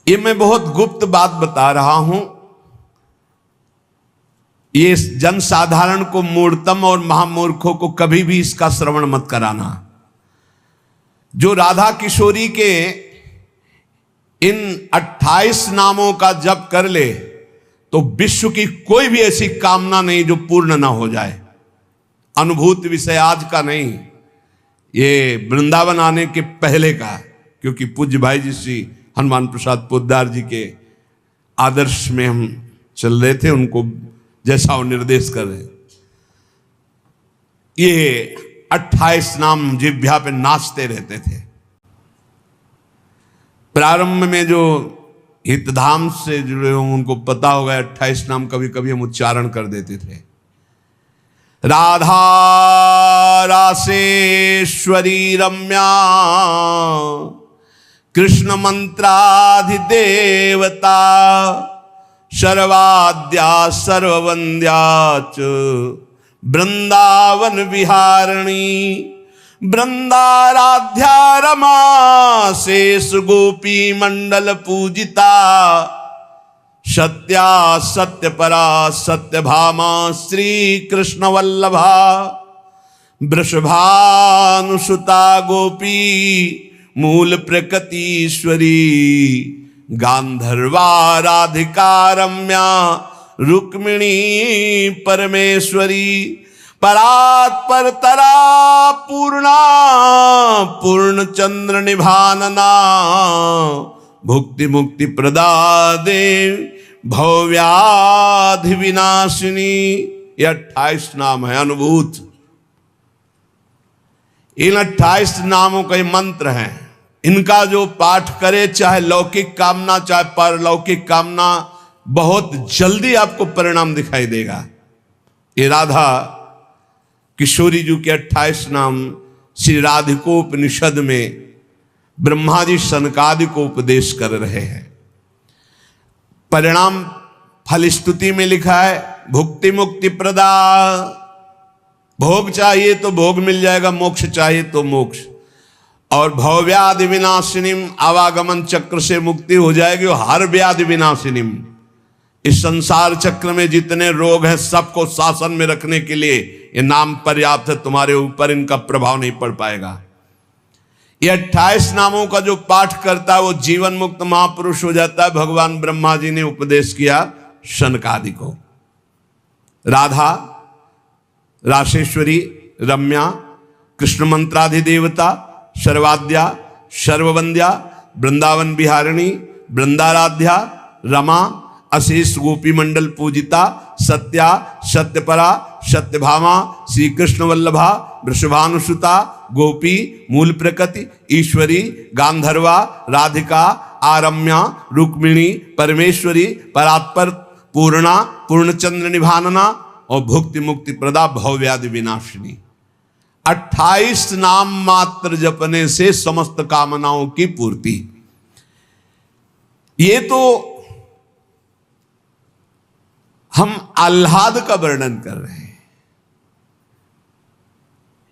ये मैं बहुत गुप्त बात बता रहा हूं। ये जनसाधारण को, मूर्तम और महामूर्खों को कभी भी इसका श्रवण मत कराना। जो राधा किशोरी के इन 28 नामों का जप कर ले तो विश्व की कोई भी ऐसी कामना नहीं जो पूर्ण ना हो जाए। अनुभूत विषय आज का नहीं, ये वृंदावन आने के पहले का, क्योंकि पूज्य भाई जी श्री हनुमान प्रसाद पोद्दार जी के आदर्श में हम चल रहे थे, उनको जैसा वो निर्देश कर रहे। ये 28 नाम जिह्वा पे नाचते रहते थे। प्रारंभ में जो हितधाम से जुड़े हों उनको पता होगा 28 नाम कभी कभी हम उच्चारण कर देते थे। राधा रासेश्वरी रम्या कृष्ण मंत्राधिदेवता सर्वाद्या सर्ववंद्या च वृंदावन विहारिणी वृंदाराध्या रमा शेष गोपी मंडल पूजिता सत्या सत्यपरा सत्यभामा श्री कृष्ण वल्लभा वृषभानुसुता गोपी मूल प्रकृतीश्वरी गांधर्वा राधिका रम्या रुक्मिणी परमेश्वरी परात्परतरा पूर्णा पूर्णचंद्र निभानना भुक्ति मुक्ति प्रदा देव भव्याधि विनाशिनी। ये 28 नाम है अनुभूत। इन 28 नामों का मंत्र है। इनका जो पाठ करे, चाहे लौकिक कामना चाहे परलौकिक कामना, बहुत जल्दी आपको परिणाम दिखाई देगा। ये राधा किशोरी जी के 28 नाम श्री राधिकोपनिषद में ब्रह्मा जी सनकादि को उपदेश कर रहे हैं। परिणाम फलस्तुति में लिखा है भुक्ति मुक्ति प्रदा। भोग चाहिए तो भोग मिल जाएगा, मोक्ष चाहिए तो मोक्ष। और भवव्याधि विनाशिनीम, आवागमन चक्र से मुक्ति हो जाएगी। और हर व्याधि विनाशिनीम, इस संसार चक्र में जितने रोग हैं सबको शासन में रखने के लिए ये नाम पर्याप्त है। तुम्हारे ऊपर इनका प्रभाव नहीं पड़ पाएगा। ये 28 नामों का जो पाठ करता है वो जीवन मुक्त महापुरुष हो जाता है। भगवान ब्रह्मा जी ने उपदेश किया शनकादि को। राधा रासेश्वरी रम्या कृष्ण मंत्राधिदेवता सर्वाद्या सर्ववंद्या वृंदावन विहारिणी वृंदाराध्या रमा अशेष गोपी मंडल पूजिता सत्या सत्यपरा सत्यभामा श्री कृष्ण वल्लभा वृषभानुसुता गोपी मूल प्रकृति ईश्वरी गांधर्वा राधिका आरम्या रुक्मिणी परमेश्वरी परात्पर पूर्णा पूर्णचंद्र निभानना और भुक्ति मुक्ति प्रदा भवव्याधि विनाशिनी। 28 नाम मात्र जपने से समस्त कामनाओं की पूर्ति। ये तो हम आह्लाद का वर्णन कर रहे हैं।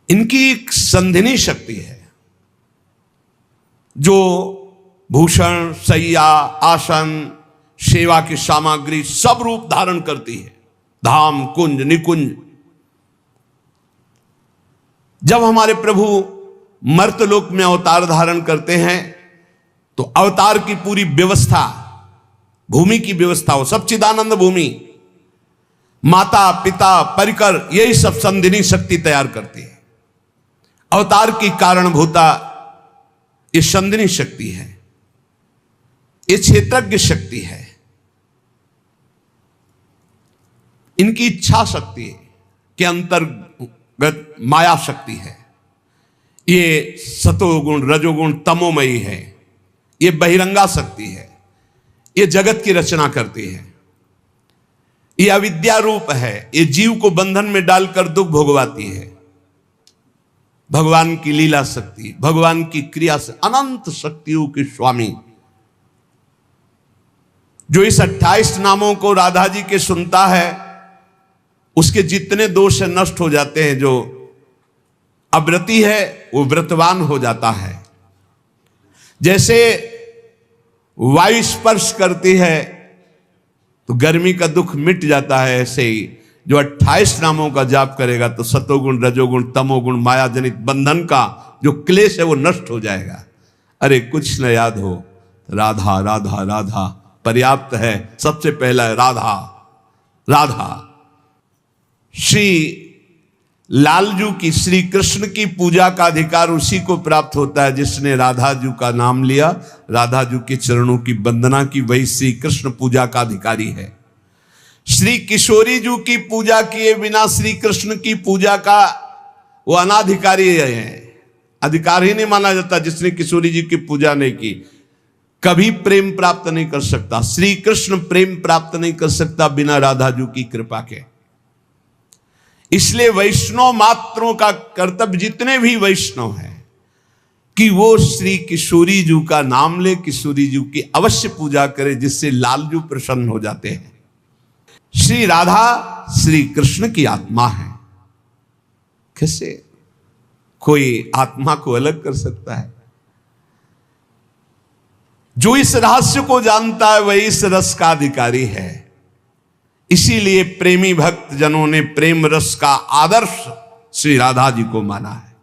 इनकी एक संधिनी शक्ति है जो भूषण शैया आसन सेवा की सामग्री सब रूप धारण करती है। धाम कुंज निकुंज। जब हमारे प्रभु मर्तलोक में अवतार धारण करते हैं तो अवतार की पूरी व्यवस्था, भूमि की व्यवस्था हो, सब चिदानंद भूमि, माता पिता परिकर, यही सब संधिनी शक्ति तैयार करती है। अवतार की कारणभूता ये संधिनी शक्ति है, ये क्षेत्रज्ञ शक्ति है, इनकी इच्छा शक्ति के अंतर्गत माया शक्ति है। ये सतोगुण रजोगुण तमोमयी है, ये बहिरंगा शक्ति है, ये जगत की रचना करती है। ये अविद्या रूप है, ये जीव को बंधन में डालकर दुख भोगवाती है। भगवान की लीला शक्ति, भगवान की क्रिया से अनंत शक्तियों के स्वामी जो इस 28 नामों को राधा जी के सुनता है उसके जितने दोष नष्ट हो जाते हैं। जो अव्रती है वो व्रतवान हो जाता है। जैसे वायु स्पर्श करती है तो गर्मी का दुख मिट जाता है। ऐसे ही जो 28 नामों का जाप करेगा तो सतोगुण, रजोगुण, तमोगुण, माया जनित बंधन का जो क्लेश है वो नष्ट हो जाएगा। अरे कुछ न याद हो, राधा राधा राधा पर्याप्त है। सबसे पहला है राधा राधा। श्री लालजू की, श्री कृष्ण की पूजा का अधिकार उसी को प्राप्त होता है जिसने राधा जू का नाम लिया, राधा जू के चरणों की वंदना की, वही श्री कृष्ण पूजा का अधिकारी है। श्री किशोरी जू की पूजा किए बिना श्री कृष्ण की पूजा का वो अनाधिकारी है, अधिकार ही नहीं माना जाता। जिसने किशोरी जी की पूजा नहीं की कभी प्रेम प्राप्त नहीं कर सकता। श्री कृष्ण प्रेम प्राप्त नहीं कर सकता बिना राधा जू की कृपा के। इसलिए वैष्णव मात्रों का कर्तव्य, जितने भी वैष्णव हैं, कि वो श्री किशोरी जू का नाम ले, किशोरी जू की अवश्य पूजा करे, जिससे लालजू प्रसन्न हो जाते हैं। श्री राधा श्री कृष्ण की आत्मा है। कैसे कोई आत्मा को अलग कर सकता है? जो इस रहस्य को जानता है वही इस रस का अधिकारी है। इसीलिए प्रेमी भक्त जनों ने प्रेम रस का आदर्श श्री राधा जी को माना है।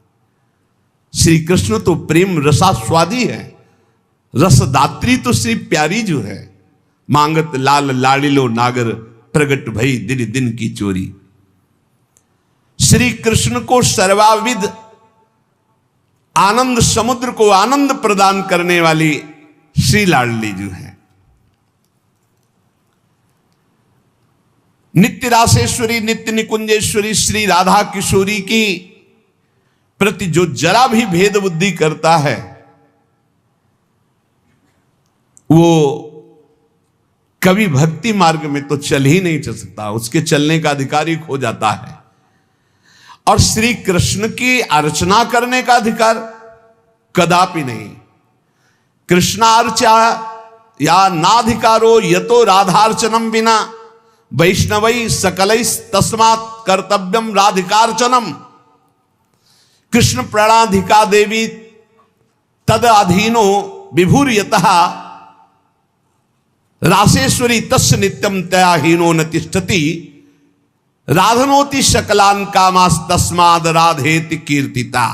श्री कृष्ण तो प्रेम रसास्वादी है, रसदात्री तो श्री प्यारी जो है। मांगत लाल लाडिलो नागर, प्रगट भई दिन दिन की चोरी। श्री कृष्ण को सर्वाविध आनंद समुद्र को आनंद प्रदान करने वाली श्री लाडली जो है। नित्य रासेश्वरी, नित्य निकुंजेश्वरी श्री राधा किशोरी की प्रति जो जरा भी भेद बुद्धि करता है वो कभी भक्ति मार्ग में तो चल ही नहीं चल सकता, उसके चलने का अधिकारी खो जाता है। और श्री कृष्ण की अर्चना करने का अधिकार कदापि नहीं। कृष्णार्चा या नाधिकारो यतो राधार्चनम बिना वैष्णवै सकलै तस्मात् कर्तव्यम राधिकार्चनम। कृष्ण प्रणाधिका देवी तद अधीनो विभूर्यतः रासेश्वरी तस्य नित्यम तया हीनो न तिष्ठति। राधनोति शकलान कामास तस्माद राधेति कीर्तिता।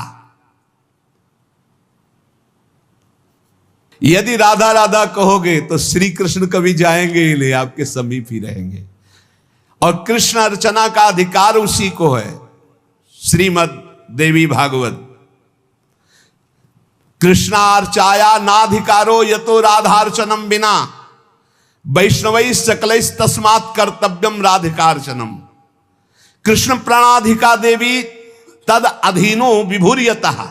यदि राधा राधा कहोगे तो श्री कृष्ण कभी जाएंगे ही नहीं, आपके समीप ही रहेंगे। और कृष्ण अर्चना का अधिकार उसी को है। श्रीमद देवी भागवत, कृष्णार्चाया नाधिकारो यतो राधार्चनम बिना वैष्णवै सकलै तस्मात् कर्तव्यम राधिकार्चनम। कृष्ण प्रणाधिका देवी तद अधीनो विभूर्यतः।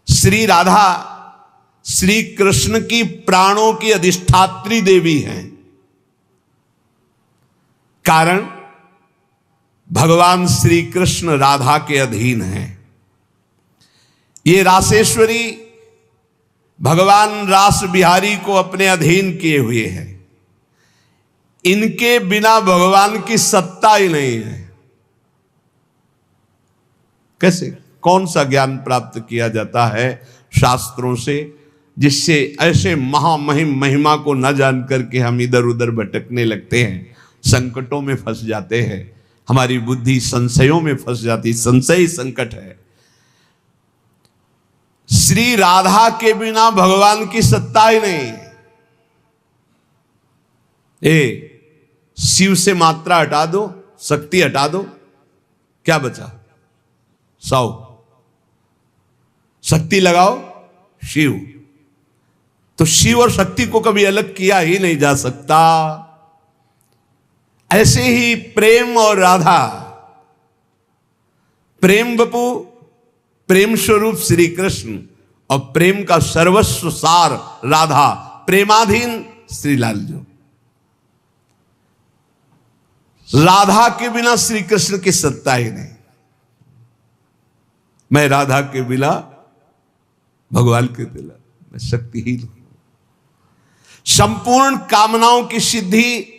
श्री राधा श्री कृष्ण की प्राणों की अधिष्ठात्री देवी हैं। कारण भगवान श्री कृष्ण राधा के अधीन हैं। ये रासेश्वरी भगवान रास बिहारी को अपने अधीन किए हुए हैं। इनके बिना भगवान की सत्ता ही नहीं है। कैसे, कौन सा ज्ञान प्राप्त किया जाता है शास्त्रों से जिससे ऐसे महामहिम महिमा को न जान करके हम इधर उधर भटकने लगते हैं, संकटों में फंस जाते हैं, हमारी बुद्धि संशयों में फंस जाती। संशय संकट है। श्री राधा के बिना भगवान की सत्ता ही नहीं। शिव से मात्रा हटा दो, शक्ति हटा दो, क्या बचा? 100। शक्ति लगाओ शिव। तो शिव और शक्ति को कभी अलग किया ही नहीं जा सकता। ऐसे ही प्रेम और राधा, प्रेम बपू, प्रेम स्वरूप श्री कृष्ण और प्रेम का सर्वस्व सार राधा, प्रेमाधीन श्री लालजू। राधा के बिना श्री कृष्ण की सत्ता ही नहीं। मैं राधा के बिना भगवान के बिना मैं शक्तिहीन हूं। संपूर्ण कामनाओं की सिद्धि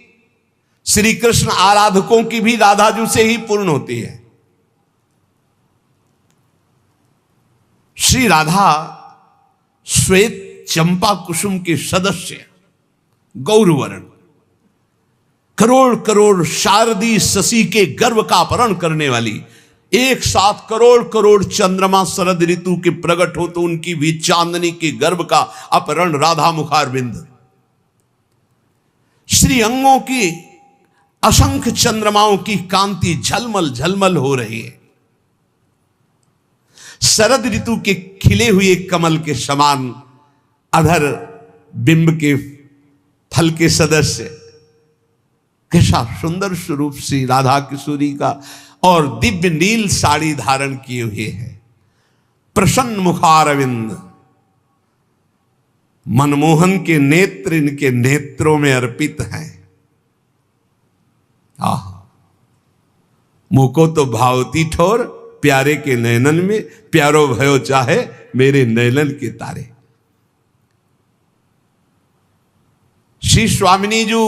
श्री कृष्ण आराधकों की भी राधाजू से ही पूर्ण होती है। श्री राधा श्वेत चंपा कुसुम के सदस्य गौरवर्ण, करोड़ करोड़ शारदी शशि के गर्भ का अपहरण करने वाली, एक साथ करोड़ करोड़ चंद्रमा शरद ऋतु के प्रकट हो तो उनकी भी चांदनी के गर्भ का अपहरण राधा मुखारविंद, श्री अंगों की असंख्य चंद्रमाओं की कांति झलमल झलमल हो रही है। शरद ऋतु के खिले हुए कमल के समान अधर बिंब के फल के सदस्य, कैसा सुंदर स्वरूप श्री राधा किशोरी का, और दिव्य नील साड़ी धारण किए हुए है, प्रसन्न मुखारविंद, मनमोहन के नेत्र इनके नेत्रों में अर्पित हैं। आह, मुको तो भावती ठोर, प्यारे के नयनन में प्यारो भयो चाहे मेरे नयनन के तारे। श्री स्वामिनी जी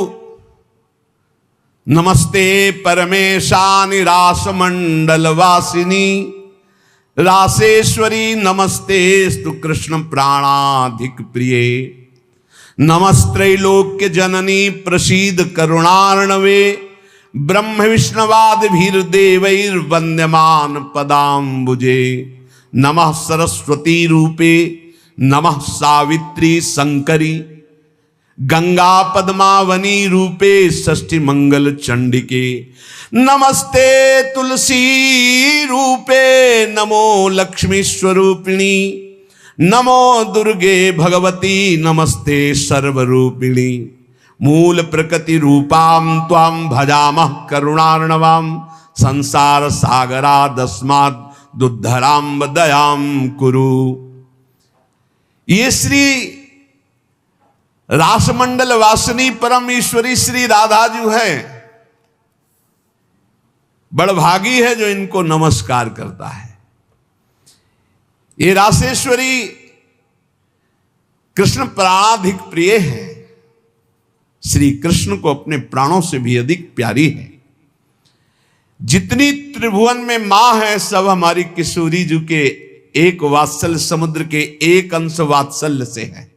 नमस्ते परमेशानि रास मंडल वासिनी, रासेश्वरी नमस्ते स्तु कृष्ण प्राणाधिक प्रिये, नमस्त्रैलोक्य जननी प्रसीद करुणार्णवे, ब्रह्म विष्णवाद भीर देवैर वंद्यमान पदाम्बुजे, नमः सरस्वती रूपे नमः सावित्री शंकरी, गंगा पद्मावनी रूपे षष्ठी मंगल चंडिके, नमस्ते तुलसी रूपे नमो लक्ष्मी स्वरूपिणी, नमो दुर्गे भगवती नमस्ते सर्वरूपिणी, मूल प्रकृति रूपाम त्वाम भजामः करुणार्णवाम, संसार सागरादस्माद् दुद्धराम दयाम कुरु। ये श्री रासमंडल वासिनी परम ईश्वरी श्री राधा जी है, बड़भागी है जो इनको नमस्कार करता है। ये रासेश्वरी कृष्ण प्राणाधिक प्रिय है, श्री कृष्ण को अपने प्राणों से भी अधिक प्यारी है। जितनी त्रिभुवन में मां है सब हमारी किशोरी जी के एक वात्सल्य समुद्र के एक अंश वात्सल्य से है।